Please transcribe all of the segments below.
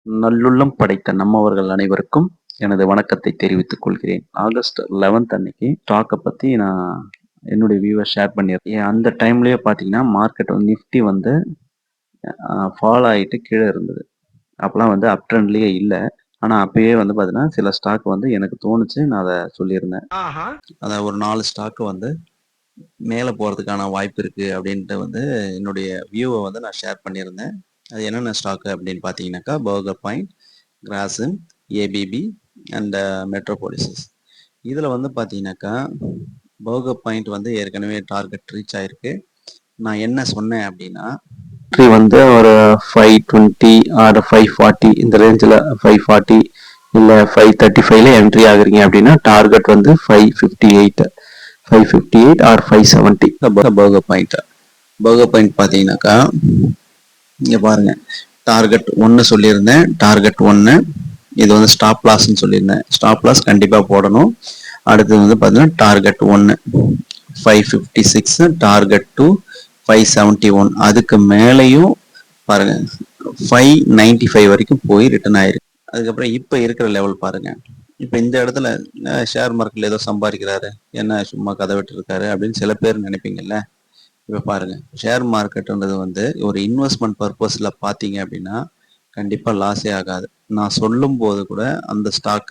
நல்லுள்ளம் படைத்த நம்மவர்கள் அனைவருக்கும் எனது வணக்கத்தை தெரிவித்துக் கொள்கிறேன். ஆகஸ்ட் 11th அன்னைக்கு ஸ்டாக்க பத்தி நான் என்னுடைய வியூவ ஷேர் பண்ணியிருக்கேன். அந்த டைம்லயே பார்த்தீங்கன்னா, மார்க்கெட் வந்து நிஃப்டி வந்து ஃபால் ஆயிட்டு கீழ இருந்தது. அப்பலாம் வந்து அப் ட்ரெண்ட்லயே இல்ல. ஆனா அப்பயே வந்து பார்த்தீங்கன்னா, சில ஸ்டாக் வந்து எனக்கு தோணுச்சு. நான் அத சொல்லியிருந்தேன். அதான் ஒரு 4 ஸ்டாக் வந்து மேல போறதுக்கான வாய்ப்பு இருக்கு அப்டின்ட்டு வந்து என்னுடைய வியூவ வந்து நான் ஷேர் பண்ணியிருந்தேன். அது என்னென்ன ஸ்டாக் அப்டின்னு பார்த்தீங்கன்னாக்கா, burger point, Grasim, ABB and Metropolis. இதுல வந்து பார்த்தீங்கன்னாக்கா, பர்கர் பாயிண்ட் வந்து ஏற்கனவே டார்கெட் ரீச் ஆயிருக்கு. நான் என்ன சொன்னேன் அப்டின்னா, வந்து ஒரு 520 ஆர் 540 இந்த ரேஞ்சில 540 இல்ல 535ல என்ட்ரி ஆகுறீங்க அப்டின்னா, டார்கெட் வந்து 558 or 570 burger point. Burger point பார்த்தீங்கன்னாக்கா, இங்க பாருங்க. டார்கெட் 1 சொல்லியிருந்தேன். டார்கெட் 1 இது வந்து ஸ்டாப் லாஸ்ன்னு சொல்லியிருந்தேன். ஸ்டாப் லாஸ் கண்டிப்பா போடணும். அடுத்தது வந்து பார்த்தீங்கன்னா, டார்கெட் 1 556 டார்கெட் 2 571 அதுக்கு மேலேயும் பாருங்க 595 வரைக்கும் போய் ரிட்டர்ன் ஆயிருக்கு. அதுக்கப்புறம் இப்ப இருக்கிற லெவல் பாருங்க. இப்ப இந்த இடத்துல ஷேர் மார்க்கெட்ல ஏதோ சம்பாதிக்கிறாரு, என்ன சும்மா கதை விட்டு இருக்காரு அப்படின்னு சில பேர் நினைப்பீங்கல்ல. இப்ப பாருங்க, ஷேர் மார்க்கெட்ன்றது வந்து ஒரு இன்வெஸ்ட்மெண்ட் பர்பஸ்ல பாத்தீங்க அப்படின்னா கண்டிப்பா லாஸே ஆகாது. நான் சொல்லும் போது கூட அந்த ஸ்டாக்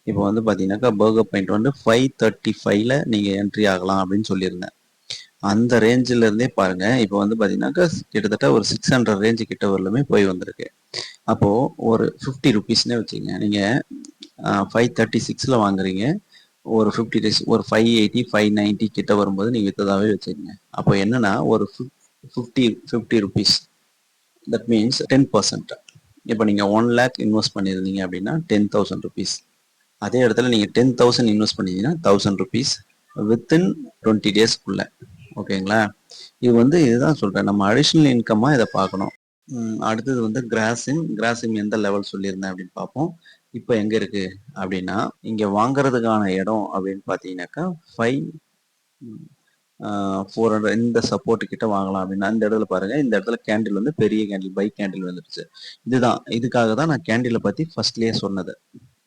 இப்போ வந்து பாத்தீங்கன்னாக்கா பர்கர் பாயிண்ட் வந்து 535ல நீங்க என்ட்ரி ஆகலாம் அப்படின்னு சொல்லியிருந்தேன். அந்த ரேஞ்சில இருந்தே பாருங்க, இப்போ வந்து பாத்தீங்கன்னாக்கா கிட்டத்தட்ட ஒரு 600 ரேஞ்சு கிட்ட வரலுமே போய் வந்திருக்கு. அப்போ ஒரு 50 ருபீஸ்னே வச்சுங்க, நீங்க 536ல வாங்குறீங்க, ஒரு 50 டேஸ் ஒரு 580 590 கிட்ட வரும்போது நீங்க வித்ததாவே வச்சுக்கோங்க. அப்போ என்னன்னா ஒரு 50 ருபீஸ், தட் மீன்ஸ் 10%. இப்போ நீங்க 1 லேக் இன்வெஸ்ட் பண்ணியிருந்தீங்க அப்படின்னா 10,000 ருபீஸ். அதே இடத்துல நீங்க 10,000 இன்வெஸ்ட் பண்ணீங்கன்னா 1000 ருபீஸ் வித்தின் 20 டேஸ்க்குள்ள. ஓகேங்களா? இது வந்து இதுதான் சொல்றேன், நம்ம அடிஷனல் இன்கம்மா இதை பார்க்கணும். அடுத்தது வந்து கிராசிம் எந்த லெவல் சொல்லியிருந்தேன் அப்படின்னு பார்ப்போம். இப்போ எங்க இருக்கு அப்படின்னா, இங்க வாங்குறதுக்கான இடம் அப்படின்னு பார்த்தீங்கன்னாக்கா 400 இந்த சப்போர்ட் கிட்ட வாங்கலாம் அப்படின்னா இந்த இடத்துல பாருங்க, இந்த இடத்துல கேண்டில் வந்து பெரிய கேண்டில் பை கேண்டில் வந்துருச்சு. இதுக்காக தான் நான் கேண்டிலை பத்தி ஃபர்ஸ்ட்லயே சொன்னது.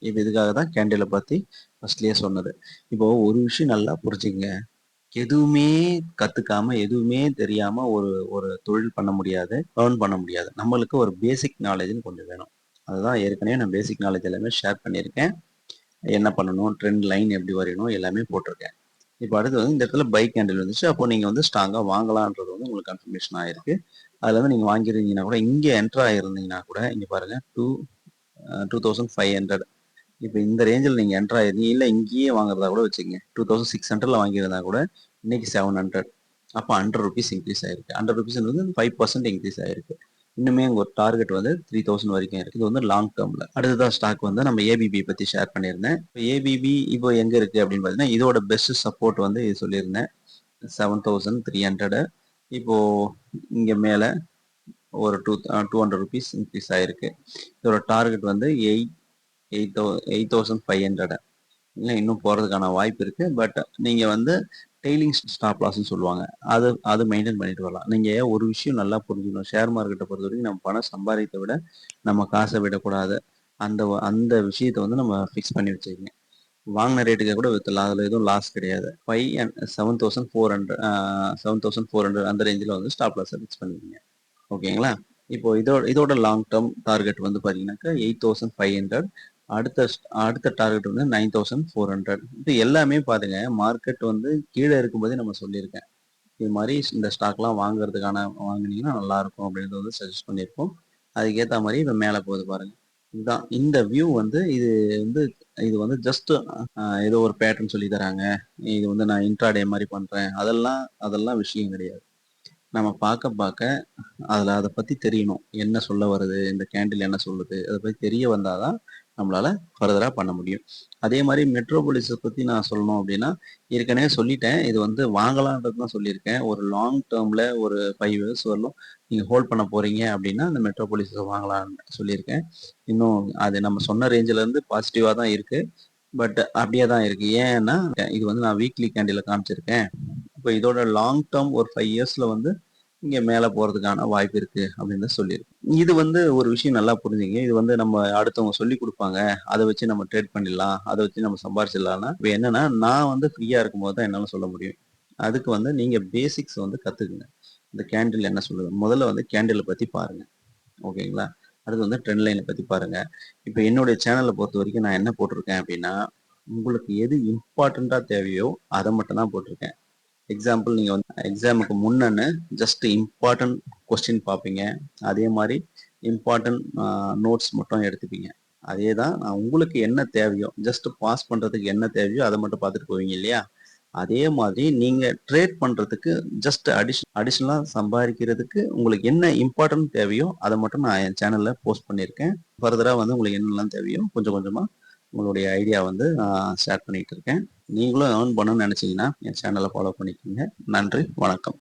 இப்போ இதுக்காக தான் கேண்டிலை பத்தி ஃபர்ஸ்ட்லயே சொன்னது. இப்போ ஒரு விஷயம் நல்லா புரிஞ்சுக்கங்க. எதுவுமே கத்துக்காம, எதுவுமே தெரியாம ஒரு ஒரு தொழில் பண்ண முடியாது. ஏர்ன் பண்ண முடியாது. நம்மளுக்கு ஒரு பேசிக் நாலேஜ்ன்னு கொஞ்சம் வேணும். அதுதான் ஏற்கனவே நான் பேசிக் நாலேஜ் எல்லாமே ஷேர் பண்ணியிருக்கேன். என்ன பண்ணணும், ட்ரெண்ட் லைன் எப்படி வரையணும் எல்லாமே போட்டிருக்கேன். இப்போ அடுத்து வந்து இந்த இடத்துல பை கேண்டில் வந்துச்சு. அப்போ நீங்க வந்து ஸ்ட்ராங்கா வாங்கலான்றது வந்து உங்களுக்கு கன்ஃபர்மேஷன் ஆயிருக்கு. அதுல வந்து நீங்க வாங்கியிருந்தீங்கன்னா கூட, இங்க என்டர் ஆயிருந்தீங்கன்னா கூட, இங்க பாருங்க 2500. இப்போ இந்த ரேஞ்சில் நீங்க என்டர் ஆயிருந்தீங்க, இல்ல இங்கேயே வாங்குறதா கூட வச்சுக்கங்க. 2600ல வாங்கியிருந்தா கூட இன்னைக்கு 700. அப்போ 100 ருபீஸ் இன்க்ரீஸ் ஆயிருக்கு. 100 ருபீஸ் வந்து 5% இன்க்ரீஸ் ஆயிருக்கு. இன்னுமே ஒரு டார்கெட் வந்து 3000 வரைக்கும் இருக்கு. இது வந்து லாங் டேர்ம்ல. அடுத்ததான் ஸ்டாக் வந்து நம்ம ஏபிபி பத்தி ஷேர் பண்ணியிருந்தேன். ஏபிபி இப்போ எங்க இருக்கு அப்படின்னு பாத்தீங்கன்னா, இதோட பெஸ்ட் சப்போர்ட் வந்து இது சொல்லியிருந்தேன் 7300. இப்போ இங்க மேல ஒரு 200 ருபீஸ் இன்க்ரீஸ் ஆயிருக்கு. இதோட டார்கெட் வந்து 8500. இல்லை இன்னும் போறதுக்கான வாய்ப்பு இருக்கு. பட் நீங்க வந்து டெய்லிங் ஸ்டாப் லாஸ்ன்னு சொல்லுவாங்க. அது மெயின்டைன் பண்ணிட்டு வரலாம். நீங்க ஒரு விஷயம் நல்லா புரிஞ்சுக்கணும். ஷேர் மார்க்கெட்டை பொறுத்த வரைக்கும் நம்ம பணம் சம்பாதிக்கிறதை விட நம்ம காசை விடக்கூடாது. அந்த விஷயத்தை வந்து நம்ம ஃபிக்ஸ் பண்ணி வச்சுக்கோங்க. வாங்கின ரேட்டுக்கு கூட வித்துடலாம். அதுல எதுவும் லாஸ் கிடையாது. 7400 அந்த ரேஞ்சில் வந்து ஸ்டாப் லாஸ் ஃபிக்ஸ் பண்ணிக்கோங்க. ஓகேங்களா? இப்போ இதோட லாங் டேர்ம் டார்கெட் வந்து பாத்தீங்கன்னாக்கா 8500. அடுத்த அடுத்த டார்கெட் வந்து 9400. இது எல்லாமே பாருங்க, மார்க்கெட் வந்து கீழே இருக்கும்போதே நம்ம சொல்லியிருக்கேன். இது மாதிரி இந்த ஸ்டாக்லாம் வாங்குனீங்கன்னா நல்லா இருக்கும் அப்படின்றத வந்து சஜஸ்ட் பண்ணியிருக்கோம். அதுக்கேற்ற மாதிரி இப்போ மேலே போகுது பாருங்க. இதுதான் இந்த வியூ வந்து வந்து இது வந்து ஜஸ்ட் ஏதோ ஒரு பேட்டர்ன் சொல்லி தராங்க. இது வந்து நான் இன்ட்ராடே மாதிரி பண்றேன். அதெல்லாம் விஷயம் கிடையாது. நம்ம பார்க்க அதில் அதை பற்றி தெரியணும். என்ன சொல்ல வருது, இந்த கேண்டில் என்ன சொல்லுது, அதை பற்றி தெரிய வந்தாதான் நம்மளால ஃபர்தராக பண்ண முடியும். அதே மாதிரி மெட்ரோபோலிஸை பற்றி நான் சொல்லணும் அப்படின்னா, ஏற்கனவே சொல்லிட்டேன். இது வந்து வாங்கலான்றது தான் சொல்லியிருக்கேன். ஒரு லாங் டேர்மில் ஒரு 5 இயர்ஸ் வரலும் நீங்கள் ஹோல்ட் பண்ண போறீங்க அப்படின்னா அந்த மெட்ரோபோலிஸை வாங்கலாம்னு சொல்லியிருக்கேன். இன்னும் அது நம்ம சொன்ன ரேஞ்சில் இருந்து பாசிட்டிவாக தான் இருக்கு. பட் அப்படியே தான் இருக்கு. ஏன்னா இது வந்து நான் வீக்லி கேண்டில் காமிச்சிருக்கேன். இப்போ இதோட லாங் டேர்ம் ஒரு 5 இயர்ஸ்ல வந்து இங்க மேல போறதுக்கான வாய்ப்பு இருக்கு அப்படின்னு சொல்லியிருக்கு. இது வந்து ஒரு விஷயம் நல்லா புரிஞ்சுங்க. இது வந்து நம்ம அடுத்தவங்க சொல்லிக் குடுப்பாங்க. அத வச்சு நம்ம ட்ரேட் பண்ணிடலாம். அத வச்சு நம்ம சம்பாரிச்சிடலாம்னா, இப்ப என்னன்னா நான் வந்து ஃப்ரீயா இருக்கும்போது தான் என்னால சொல்ல முடியும். அதுக்கு வந்து நீங்க பேசிக்ஸ் வந்து கத்துக்குங்க. இந்த கேண்டில் என்ன சொல்லுது? முதல்ல வந்து கேண்டில பத்தி பாருங்க. ஓகேங்களா? அடுத்து வந்து ட்ரெண்ட் லைன பத்தி பாருங்க. இப்ப என்னுடைய சேனல பொறுத்தவரைக்கும் நான் என்ன போட்டிருக்கேன் அப்படின்னா, உங்களுக்கு எது இம்பார்ட்டன்ட்டா தேவையோ அத மட்டும் தான் போட்டிருக்கேன். எக்ஸாம்பிள் நீங்க வந்து எக்ஸாமுக்கு முன்னன்னு ஜஸ்ட் இம்பார்ட்டன்ட் கொஸ்டின் பார்ப்பீங்க. அதே மாரி இம்பார்ட்டன்ட் நோட்ஸ் மட்டும் எடுத்துப்பீங்க. அதே தான் நான் உங்களுக்கு என்ன தேவையோ, ஜஸ்ட் பாஸ் பண்றதுக்கு என்ன தேவையோ அத மட்டும் பார்த்துட்டு போவீங்க இல்லையா? அதே மாதிரி நீங்க ட்ரேட் பண்றதுக்கு ஜஸ்ட் அடிஷனலா சம்பாதிக்கிறதுக்கு உங்களுக்கு என்ன இம்பார்ட்டன்ட் தேவையோ அத மட்டும் நான் என் சேனல்ல போஸ்ட் பண்ணியிருக்கேன். ஃபர்தரா வந்து உங்களுக்கு என்னெல்லாம் தேவையோ கொஞ்சம் கொஞ்சமா உங்களுடைய ஐடியா வந்து நான் ஷேர் பண்ணிட்டு இருக்கேன். நீங்களும் ஏர்ன் பண்ணணும்னு நினைச்சீங்கன்னா என் சேனலை ஃபாலோ பண்ணிக்கோங்க. நன்றி, வணக்கம்.